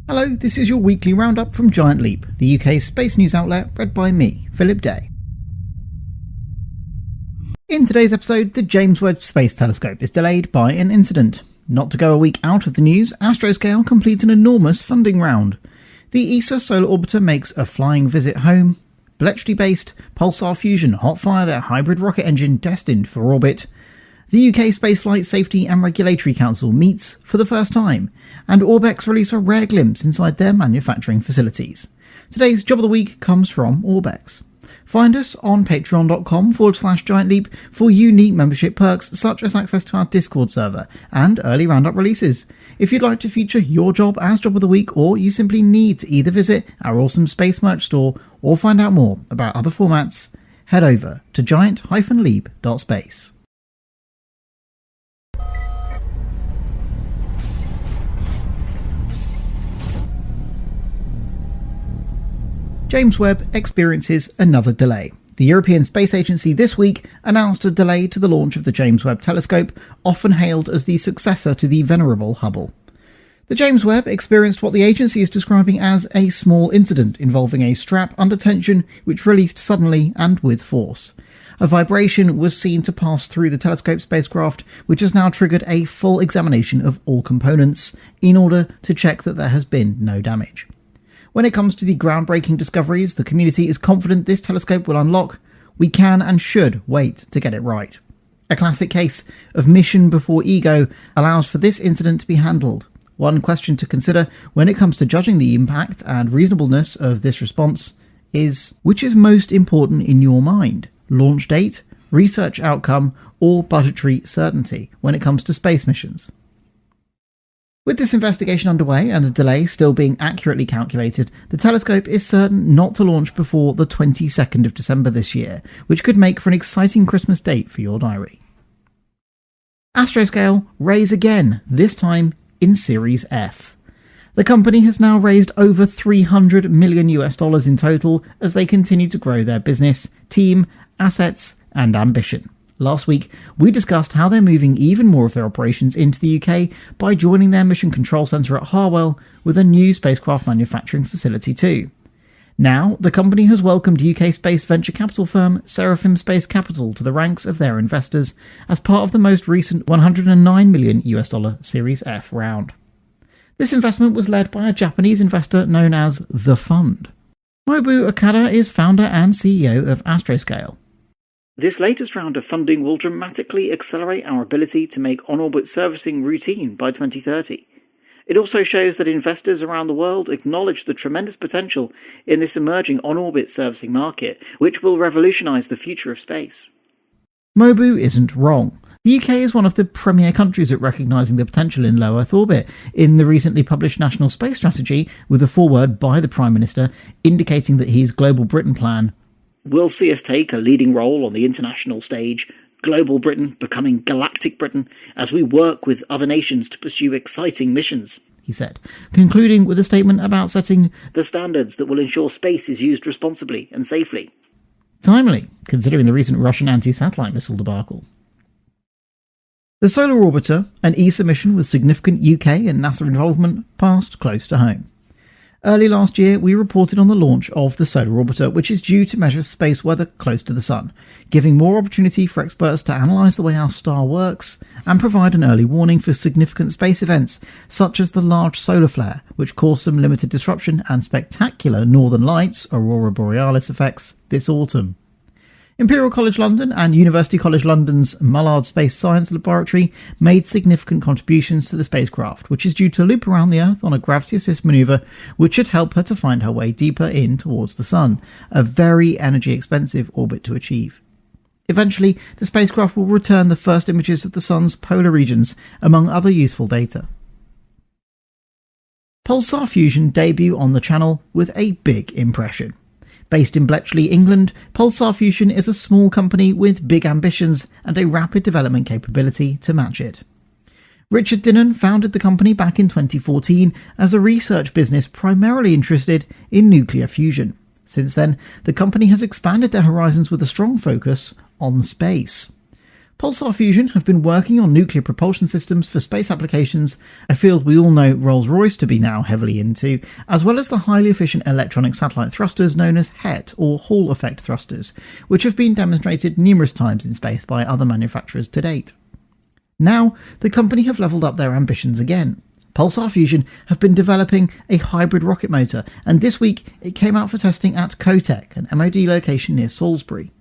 Hello, this is your weekly roundup from Giant Leap, the UK's space news outlet, read by me, Philip Day. In today's episode, the James Webb Space Telescope is delayed by an incident. Not to go a week out of the news, Astroscale completes an enormous funding round. The ESA Solar Orbiter makes a flying visit home. Bletchley-based Pulsar Fusion hotfire their hybrid rocket engine destined for orbit. The UK Spaceflight Safety and Regulatory Council meets for the first time, and Orbex release a rare glimpse inside their manufacturing facilities. Today's Job of the Week comes from Orbex. Find us on patreon.com/giantleap for unique membership perks such as access to our Discord server and early roundup releases. If you'd like to feature your job as Job of the Week, or you simply need to either visit our awesome space merch store or find out more about other formats, head over to giant-leap.space. James Webb experiences another delay. The European Space Agency this week announced a delay to the launch of the James Webb Telescope, often hailed as the successor to the venerable Hubble. The James Webb experienced what the agency is describing as a small incident involving a strap under tension which released suddenly and with force. A vibration was seen to pass through the telescope spacecraft, which has now triggered a full examination of all components in order to check that there has been no damage. When it comes to the groundbreaking discoveries the community is confident this telescope will unlock, we can and should wait to get it right. A classic case of mission before ego allows for this incident to be handled. One question to consider when it comes to judging the impact and reasonableness of this response is, which is most important in your mind? Launch date, research outcome, or budgetary certainty when it comes to space missions? With this investigation underway and a delay still being accurately calculated, the telescope is certain not to launch before the 22nd of December this year, which could make for an exciting Christmas date for your diary. Astroscale raise again, this time in Series F. The company has now raised over $300 million in total as they continue to grow their business, team, assets, and ambition. Last week, we discussed how they're moving even more of their operations into the UK by joining their mission control centre at Harwell with a new spacecraft manufacturing facility too. Now, the company has welcomed UK space venture capital firm Seraphim Space Capital to the ranks of their investors as part of the most recent $109 million Series F round. This investment was led by a Japanese investor known as The Fund. Mobu Okada is founder and CEO of Astroscale. This latest round of funding will dramatically accelerate our ability to make on-orbit servicing routine by 2030. It also shows that investors around the world acknowledge the tremendous potential in this emerging on-orbit servicing market, which will revolutionize the future of space. Mobu isn't wrong. The UK is one of the premier countries at recognising the potential in low Earth orbit. In the recently published National Space Strategy, with a foreword by the Prime Minister indicating that his Global Britain plan will see us take a leading role on the international stage, global Britain becoming galactic Britain, as we work with other nations to pursue exciting missions, he said, concluding with a statement about setting the standards that will ensure space is used responsibly and safely. Timely, considering the recent Russian anti-satellite missile debacle. The Solar Orbiter, an ESA mission with significant UK and NASA involvement, passed close to home. Early last year, we reported on the launch of the Solar Orbiter, which is due to measure space weather close to the Sun, giving more opportunity for experts to analyse the way our star works and provide an early warning for significant space events, such as the large solar flare, which caused some limited disruption and spectacular Northern Lights, Aurora Borealis effects, this autumn. Imperial College London and University College London's Mullard Space Science Laboratory made significant contributions to the spacecraft, which is due to loop around the Earth on a gravity-assist manoeuvre which should help her to find her way deeper in towards the Sun, a very energy-expensive orbit to achieve. Eventually, the spacecraft will return the first images of the Sun's polar regions, among other useful data. Pulsar Fusion debut on the channel with a big impression. Based in Bletchley, England, Pulsar Fusion is a small company with big ambitions and a rapid development capability to match it. Richard Dinnan founded the company back in 2014 as a research business primarily interested in nuclear fusion. Since then, the company has expanded their horizons with a strong focus on space. Pulsar Fusion have been working on nuclear propulsion systems for space applications, a field we all know Rolls-Royce to be now heavily into, as well as the highly efficient electronic satellite thrusters known as HET, or Hall effect thrusters, which have been demonstrated numerous times in space by other manufacturers to date. Now, the company have levelled up their ambitions again. Pulsar Fusion have been developing a hybrid rocket motor, and this week it came out for testing at Cotec, an MOD location near Salisbury.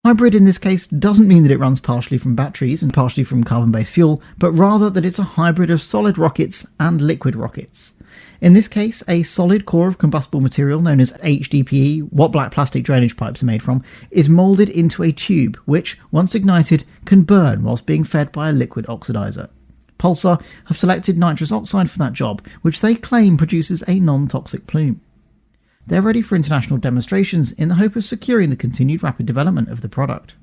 Hybrid in this case doesn't mean that it runs partially from batteries and partially from carbon-based fuel, but rather that it's a hybrid of solid rockets and liquid rockets. In this case, a solid core of combustible material known as HDPE, what black plastic drainage pipes are made from, is moulded into a tube which, once ignited, can burn whilst being fed by a liquid oxidizer. Pulsar have selected nitrous oxide for that job, which they claim produces a non-toxic plume. They're ready for international demonstrations in the hope of securing the continued rapid development of the product.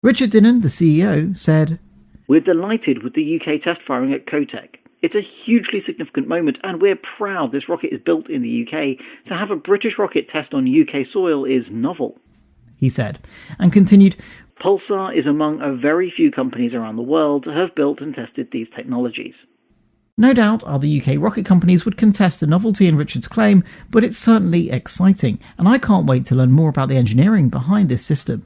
Richard Dinnan, the CEO, said, "We're delighted with the UK test firing at Cotec. It's a hugely significant moment, and we're proud this rocket is built in the UK. To have a British rocket test on UK soil is novel," he said, and continued, "Pulsar is among a very few companies around the world to have built and tested these technologies." No doubt other UK rocket companies would contest the novelty in Richard's claim, but it's certainly exciting, and I can't wait to learn more about the engineering behind this system.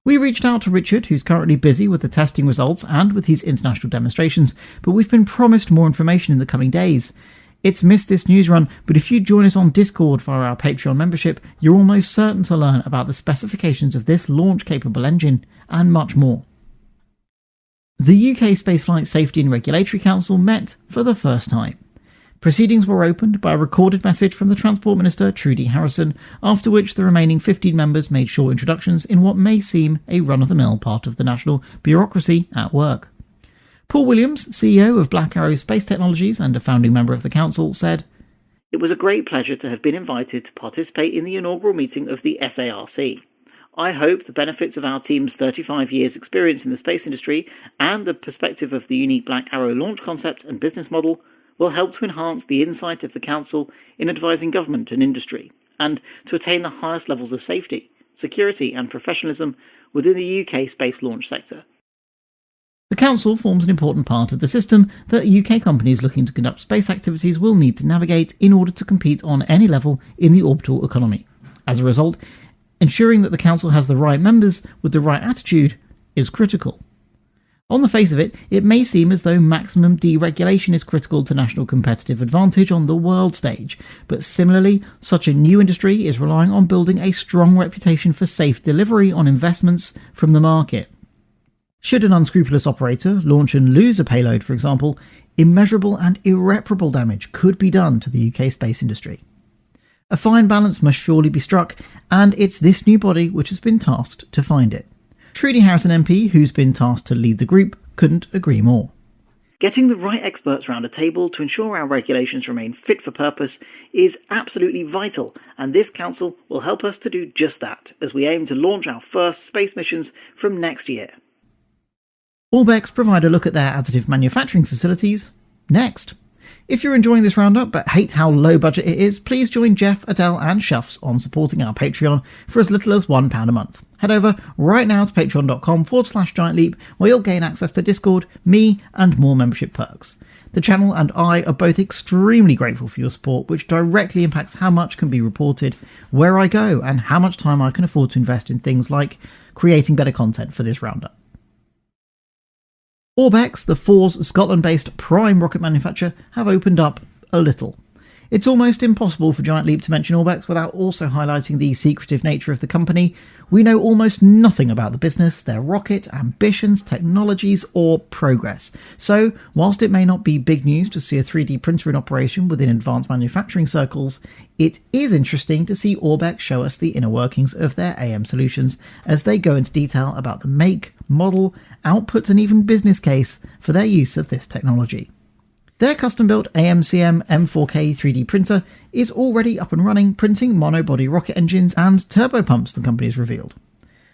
We reached out to Richard, who's currently busy with the testing results and with his international demonstrations, but we've been promised more information in the coming days. It's missed this news run, but if you join us on Discord via our Patreon membership, you're almost certain to learn about the specifications of this launch-capable engine, and much more. The UK Spaceflight Safety and Regulatory Council met for the first time. Proceedings were opened by a recorded message from the Transport Minister, Trudy Harrison, after which the remaining 15 members made short introductions in what may seem a run-of-the-mill part of the national bureaucracy at work. Paul Williams, CEO of Black Arrow Space Technologies and a founding member of the council, said, "It was a great pleasure to have been invited to participate in the inaugural meeting of the SARC. I hope the benefits of our team's 35 years' experience in the space industry and the perspective of the unique Black Arrow launch concept and business model will help to enhance the insight of the Council in advising government and industry, and to attain the highest levels of safety, security and professionalism within the UK space launch sector." The Council forms an important part of the system that UK companies looking to conduct space activities will need to navigate in order to compete on any level in the orbital economy. As a result, ensuring that the Council has the right members with the right attitude is critical. On the face of it, it may seem as though maximum deregulation is critical to national competitive advantage on the world stage, but similarly, such a new industry is relying on building a strong reputation for safe delivery on investments from the market. Should an unscrupulous operator launch and lose a payload, for example, immeasurable and irreparable damage could be done to the UK space industry. A fine balance must surely be struck, and it's this new body which has been tasked to find it. Trudy Harrison MP, who's been tasked to lead the group, couldn't agree more. "Getting the right experts around a table to ensure our regulations remain fit for purpose is absolutely vital, and this council will help us to do just that as we aim to launch our first space missions from next year." Orbex provide a look at their additive manufacturing facilities next. If you're enjoying this roundup but hate how low budget it is, please join Jeff, Adele and Shuffs on supporting our Patreon for as little as £1 a month. Head over right now to patreon.com/giantleap where you'll gain access to Discord, me and more membership perks. The channel and I are both extremely grateful for your support, which directly impacts how much can be reported, where I go and how much time I can afford to invest in things like creating better content for this roundup. Orbex, the For's Scotland-based prime rocket manufacturer, have opened up a little. It's almost impossible for Giant Leap to mention Orbex without also highlighting the secretive nature of the company. We know almost nothing about the business, their rocket, ambitions, technologies, or progress. So, whilst it may not be big news to see a 3D printer in operation within advanced manufacturing circles, it is interesting to see Orbex show us the inner workings of their AM solutions as they go into detail about the make, model, output, and even business case for their use of this technology. Their custom-built AMCM M4K 3D printer is already up and running, printing monobody rocket engines and turbopumps, the company has revealed.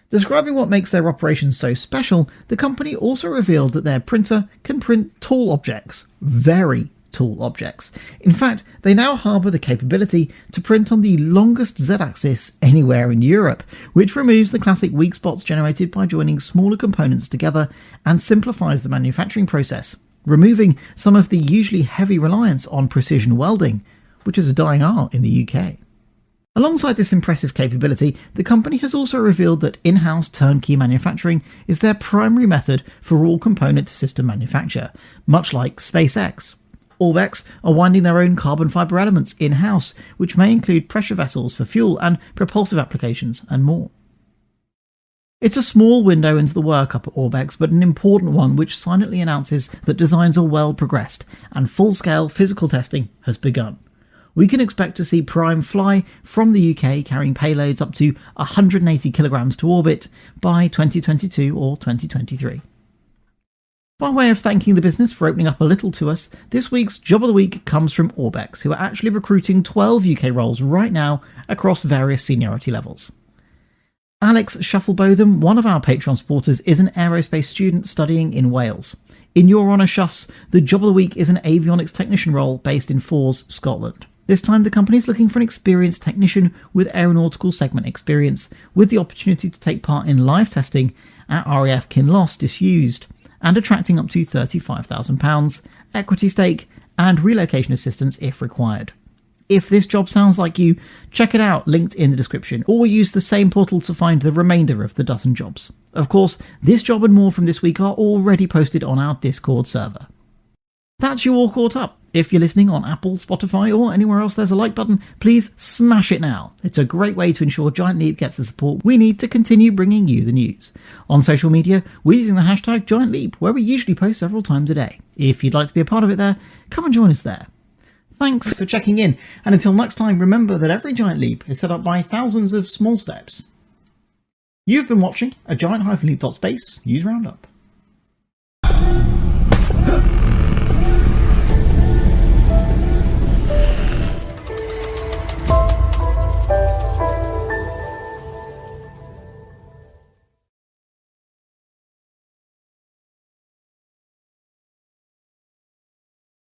Describing what makes their operation so special, the company also revealed that their printer can print tall objects very tall objects. In fact, they now harbour the capability to print on the longest z-axis anywhere in Europe, which removes the classic weak spots generated by joining smaller components together and simplifies the manufacturing process, removing some of the usually heavy reliance on precision welding, which is a dying art in the UK. Alongside this impressive capability, the company has also revealed that in-house turnkey manufacturing is their primary method for all component system manufacture, much like SpaceX. Orbex are winding their own carbon fibre elements in-house, which may include pressure vessels for fuel and propulsive applications and more. It's a small window into the workup at Orbex, but an important one which silently announces that designs are well progressed and full-scale physical testing has begun. We can expect to see Prime fly from the UK carrying payloads up to 180 kilograms to orbit by 2022 or 2023. By way of thanking the business for opening up a little to us, this week's Job of the Week comes from Orbex, who are actually recruiting 12 UK roles right now across various seniority levels. Alex Shufflebotham, one of our Patreon supporters, is an aerospace student studying in Wales. In your honour, Shuffs, the Job of the Week is an avionics technician role based in Fours, Scotland. This time the company is looking for an experienced technician with aeronautical segment experience, with the opportunity to take part in live testing at RAF Kinloss Disused, and attracting up to £35,000, equity stake, and relocation assistance if required. If this job sounds like you, check it out, linked in the description, or use the same portal to find the remainder of the dozen jobs. Of course, this job and more from this week are already posted on our Discord server. That's you all caught up. If you're listening on Apple, Spotify, or anywhere else there's a like button, please smash it now. It's a great way to ensure Giant Leap gets the support we need to continue bringing you the news. On social media, we're using the hashtag Giant Leap, where we usually post several times a day. If you'd like to be a part of it there, come and join us there. Thanks for checking in, and until next time, remember that every giant leap is set up by thousands of small steps. You've been watching a Giant-Leap.Space News Roundup.